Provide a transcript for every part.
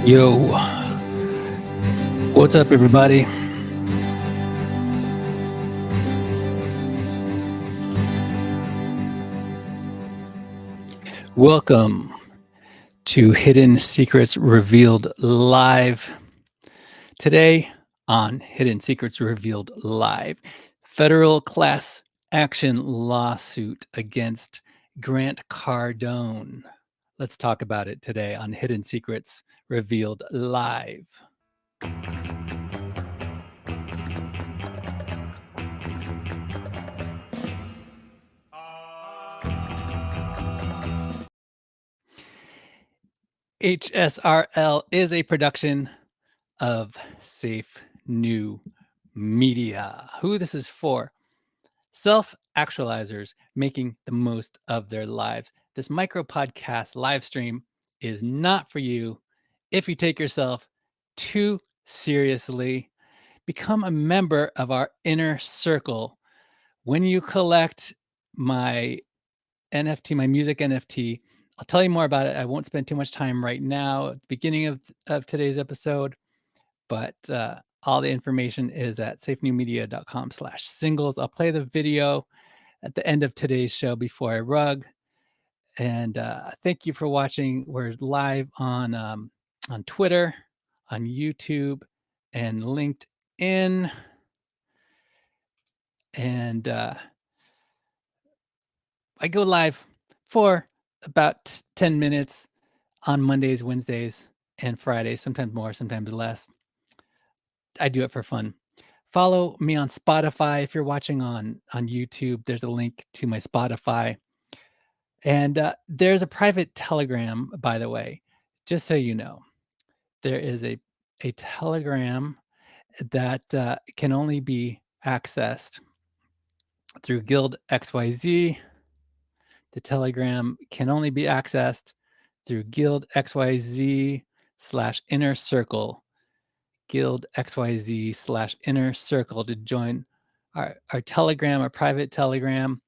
Yo, what's up, everybody? Welcome to Hidden Secrets Revealed Live. Today on Hidden Secrets Revealed Live, federal class action lawsuit against Grant Cardone. Let's talk about it today on Hidden Secrets Revealed Live. HSRL is a production of Safe New Media. Who this is for? Self-Actualizers making the most of their lives. This micro podcast live stream is not for you if you take yourself too seriously. Become a member of our inner circle. When you collect my NFT, my music NFT, I'll tell you more about it. I won't spend too much time right now at the beginning of today's episode, but all the information is at safenewmedia.com/singles. I'll play the video at the end of today's show before I rug. And thank you for watching. We're live on Twitter, on YouTube, and LinkedIn. And I go live for about 10 minutes on Mondays, Wednesdays, and Fridays, sometimes more, sometimes less. I do it for fun. Follow me on Spotify. If you're watching on YouTube, there's a link to my Spotify. And there's a private Telegram, by the way, just so you know. There is a Telegram that can only be accessed through Guild XYZ. The Telegram can only be accessed through Guild XYZ/Inner Circle. Guild XYZ/Inner Circle to join our Telegram, our private Telegram.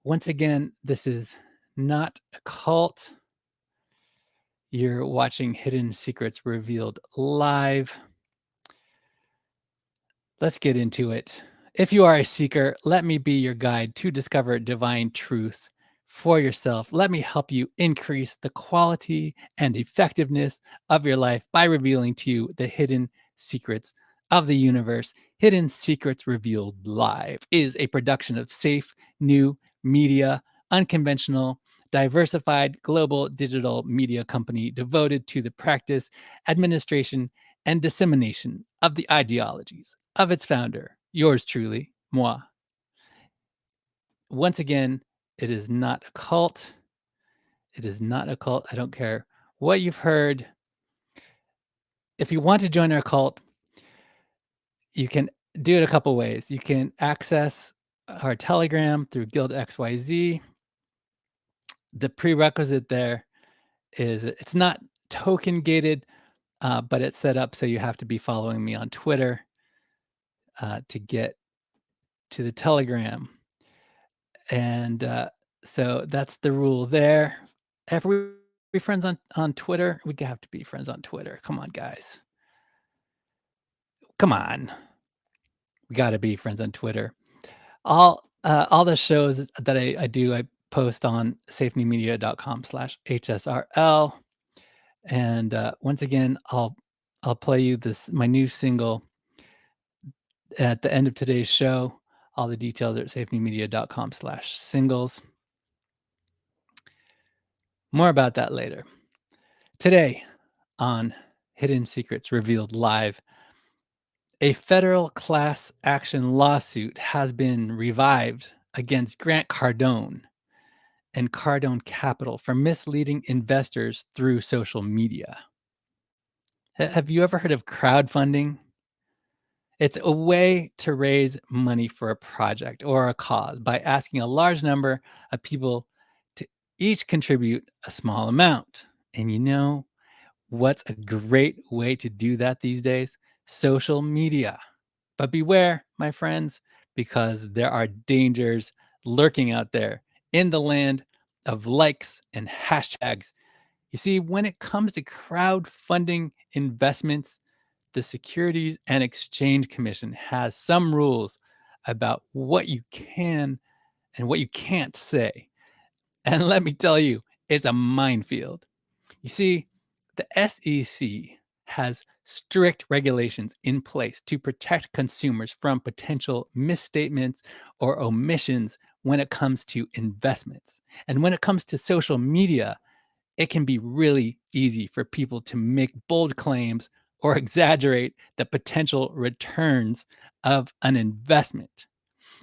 Once again, this is not a cult. You're watching Hidden Secrets Revealed Live. Let's get into it. If you are a seeker, let me be your guide to discover divine truth for yourself. Let me help you increase the quality and effectiveness of your life by revealing to you the hidden secrets of the universe. Hidden Secrets Revealed Live is a production of Safe New Media, unconventional, diversified global digital media company devoted to the practice, administration, and dissemination of the ideologies of its founder, yours truly, moi. Once again, it is not a cult. It is not a cult. I don't care what you've heard. If you want to join our cult, you can do it a couple ways. You can access our Telegram through Guild XYZ. The prerequisite there is it's not token gated, but it's set up so you have to be following me on Twitter to get to the Telegram. And so that's the rule there. If we be friends on Twitter, we have to be friends on Twitter. Come on, guys. Come on. We got to be friends on Twitter. All the shows that I do, I post on safenewmedia.com/HSRL. And once again, I'll play you my new single at the end of today's show. All the details are at safenewmedia.com/singles. More about that later. Today on Hidden Secrets Revealed Live, a federal class action lawsuit has been revived against Grant Cardone and Cardone Capital for misleading investors through social media. Have you ever heard of crowdfunding? It's a way to raise money for a project or a cause by asking a large number of people to each contribute a small amount. And you know what's a great way to do that these days? Social media. But beware, my friends, because there are dangers lurking out there in the land of likes and hashtags. You see, when it comes to crowdfunding investments, the Securities and Exchange Commission has some rules about what you can and what you can't say. And let me tell you, it's a minefield. You see, the SEC has strict regulations in place to protect consumers from potential misstatements or omissions when it comes to investments. And when it comes to social media, it can be really easy for people to make bold claims or exaggerate the potential returns of an investment.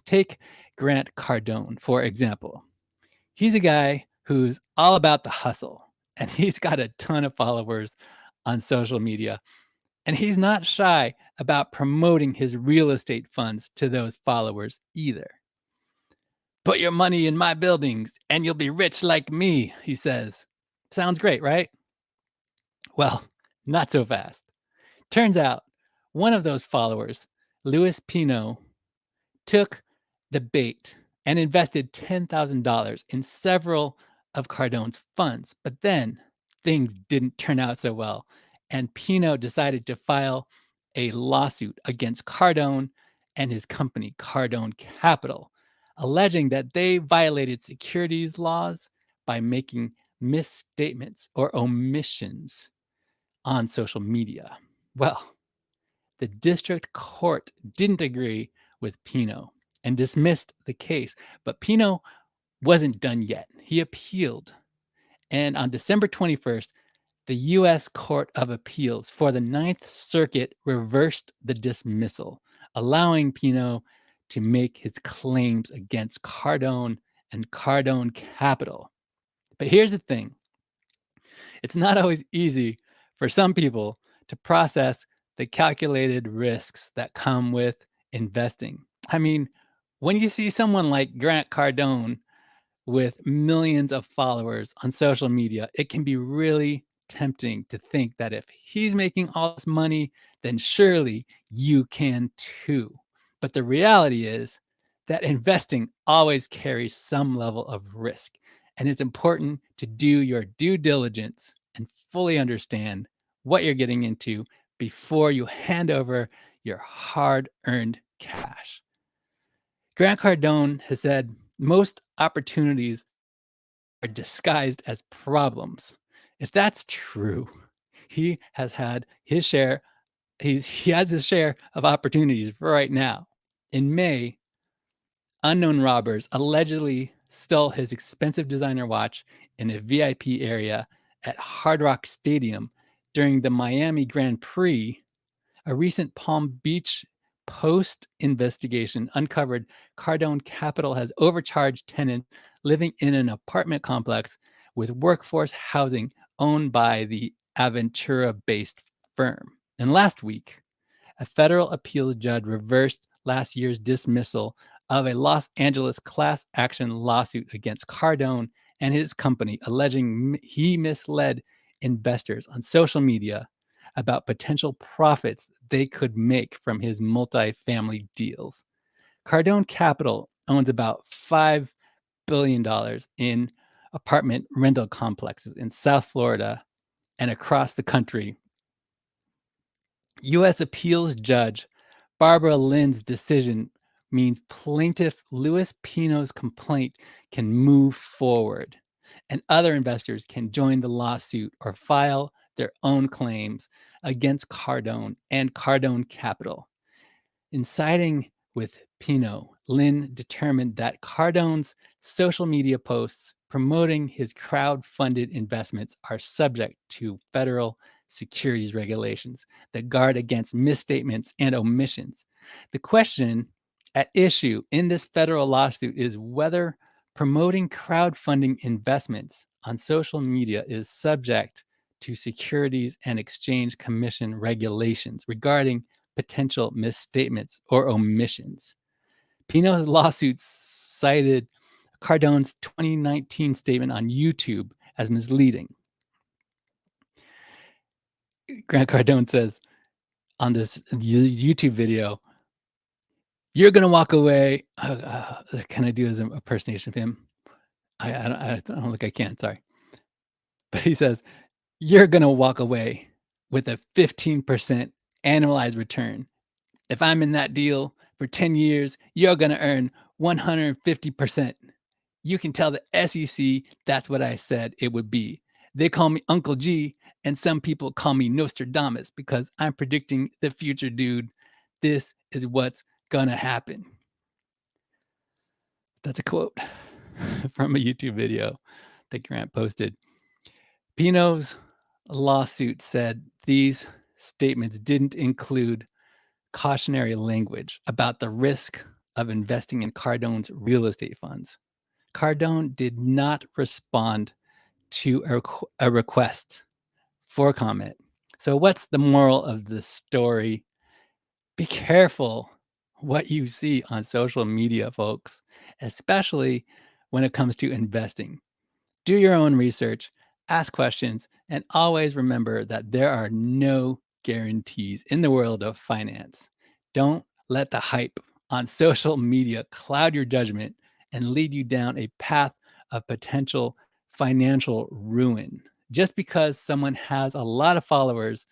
Take Grant Cardone, for example. He's a guy who's all about the hustle, and he's got a ton of followers on social media. And he's not shy about promoting his real estate funds to those followers either. Put your money in my buildings and you'll be rich like me, he says. Sounds great, right? Well, not so fast. Turns out one of those followers, Louis Pino, took the bait and invested $10,000 in several of Cardone's funds. But then things didn't turn out so well. And Pino decided to file a lawsuit against Cardone and his company, Cardone Capital, alleging that they violated securities laws by making misstatements or omissions on social media. Well, the district court didn't agree with Pino and dismissed the case, but Pino wasn't done yet. He appealed. And on December 21st, the U.S. Court of Appeals for the Ninth Circuit reversed the dismissal, allowing Pino to make his claims against Cardone and Cardone Capital. But here's the thing, it's not always easy for some people to process the calculated risks that come with investing. I mean, when you see someone like Grant Cardone with millions of followers on social media, it can be really tempting to think that if he's making all this money, then surely you can too. But the reality is that investing always carries some level of risk, and it's important to do your due diligence and fully understand what you're getting into before you hand over your hard earned cash. Grant Cardone has said most opportunities are disguised as problems. If that's true, he has had his share. He has his share of opportunities right now. In May, unknown robbers allegedly stole his expensive designer watch in a VIP area at Hard Rock Stadium during the Miami Grand Prix. A recent Palm Beach Post investigation uncovered Cardone Capital has overcharged tenants living in an apartment complex with workforce housing owned by the Aventura based firm. And last week, a federal appeals judge reversed last year's dismissal of a Los Angeles class action lawsuit against Cardone and his company, alleging he misled investors on social media about potential profits they could make from his multifamily deals. Cardone Capital owns about $5 billion in apartment rental complexes in South Florida and across the country. U.S. Appeals Judge Barbara Lynn's decision means plaintiff Louis Pino's complaint can move forward, and other investors can join the lawsuit or file their own claims against Cardone and Cardone Capital. In siding with Pino, Lynn determined that Cardone's social media posts promoting his crowd-funded investments are subject to federal securities regulations that guard against misstatements and omissions. The question at issue in this federal lawsuit is whether promoting crowdfunding investments on social media is subject to Securities and Exchange Commission regulations regarding potential misstatements or omissions. Pino's lawsuit cited Cardone's 2019 statement on YouTube as misleading. Grant Cardone says on this YouTube video, "You're gonna walk away." Can I do as an impersonation of him? I don't think I can. Sorry. But he says, you're going to walk away with a 15% annualized return. If I'm in that deal for 10 years, you're going to earn 150%. You can tell the SEC that's what I said it would be. They call me Uncle G, and some people call me Nostradamus because I'm predicting the future, dude. This is what's going to happen. That's a quote from a YouTube video that Grant posted. Pino's lawsuit said these statements didn't include cautionary language about the risk of investing in Cardone's real estate funds. Cardone did not respond to a request for comment. So, what's the moral of the story? Be careful what you see on social media, folks, especially when it comes to investing. Do your own research, ask questions, and always remember that there are no guarantees in the world of finance. Don't let the hype on social media cloud your judgment and lead you down a path of potential financial ruin. Just because someone has a lot of followers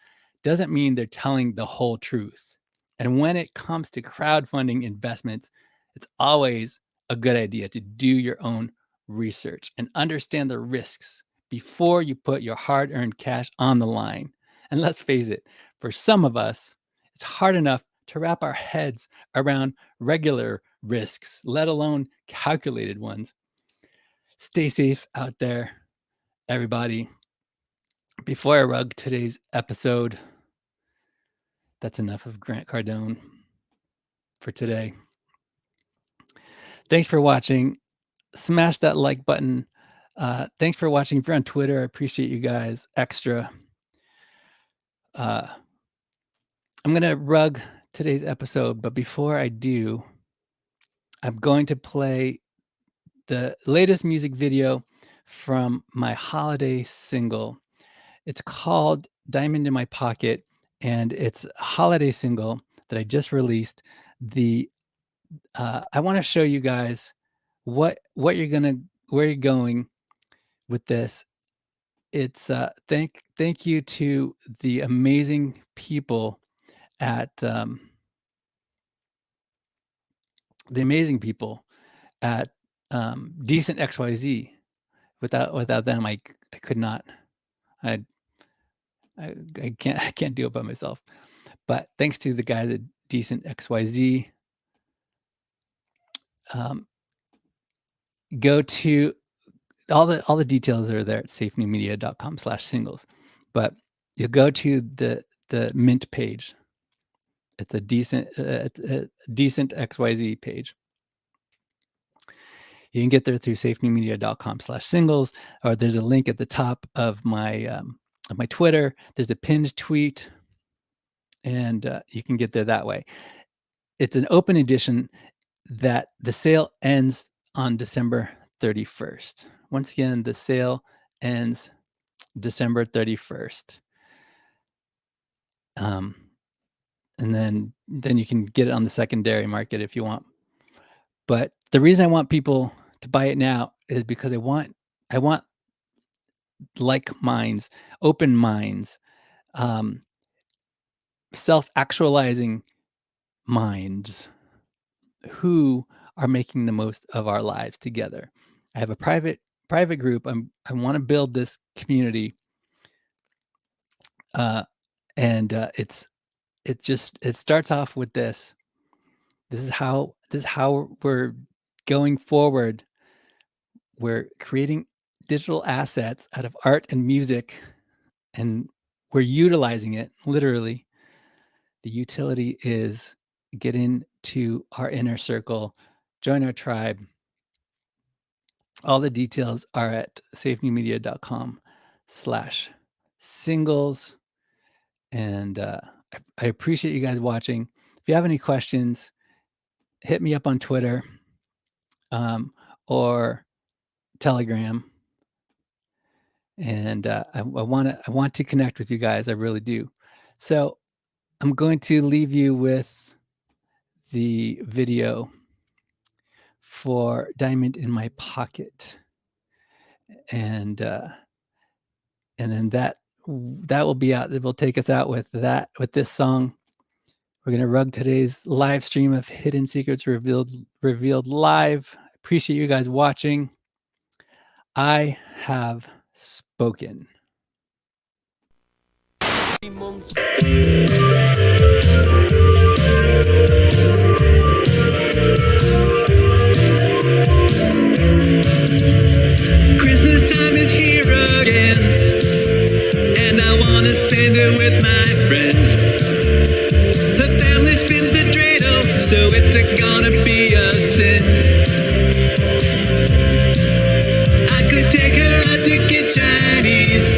doesn't mean they're telling the whole truth. And when it comes to crowdfunding investments, it's always a good idea to do your own research and understand the risks before you put your hard earned cash on the line. And let's face it, for some of us, it's hard enough to wrap our heads around regular risks, let alone calculated ones. Stay safe out there, everybody. Before I rug today's episode, that's enough of Grant Cardone for today. Thanks for watching. Smash that like button. Thanks for watching. If you're on Twitter, I appreciate you guys extra. I'm going to rug today's episode, but before I do, I'm going to play the latest music video from my holiday single. It's called Diamond in My Pocket, and it's a holiday single that I just released. I want to show you guys what you're gonna where you're going with this. It's thank you to the amazing people at Decent XYZ. Without them, I could not. I I can't do it by myself. But thanks to the guys at Decent XYZ. Go to all the details are there at safenewmedia.com/singles. But you go to the Mint page. It's a decent XYZ page. You can get there through safenewmedia.com/singles, or there's a link at the top of my Twitter. There's a pinned tweet, and you can get there that way. It's an open edition that the sale ends on December 31st. Once again, the sale ends December 31st. And then you can get it on the secondary market if you want. But the reason I want people to buy it now is because I want like minds, open minds, self-actualizing minds who are making the most of our lives together. I have a private group. I want to build this community, and it starts off with this. This is how we're going forward. We're creating digital assets out of art and music, and we're utilizing it literally. The utility is get into our inner circle, join our tribe. All the details are at safenewmedia.com/singles. And I appreciate you guys watching. If you have any questions, hit me up on Twitter or Telegram. And I want to connect with you guys. I really do. So I'm going to leave you with the video for Diamond in My Pocket. And and then that will be out. It will take us out with this song. We're gonna rug today's live stream of Hidden Secrets Revealed live. Appreciate you guys watching. I have spoken. Christmas time is here again, and I want to spend it with my friend. The family spins the dreidel, so it's gonna be a sin. I could take her out to get Chinese.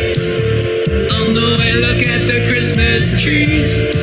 On the way, look at the Christmas trees.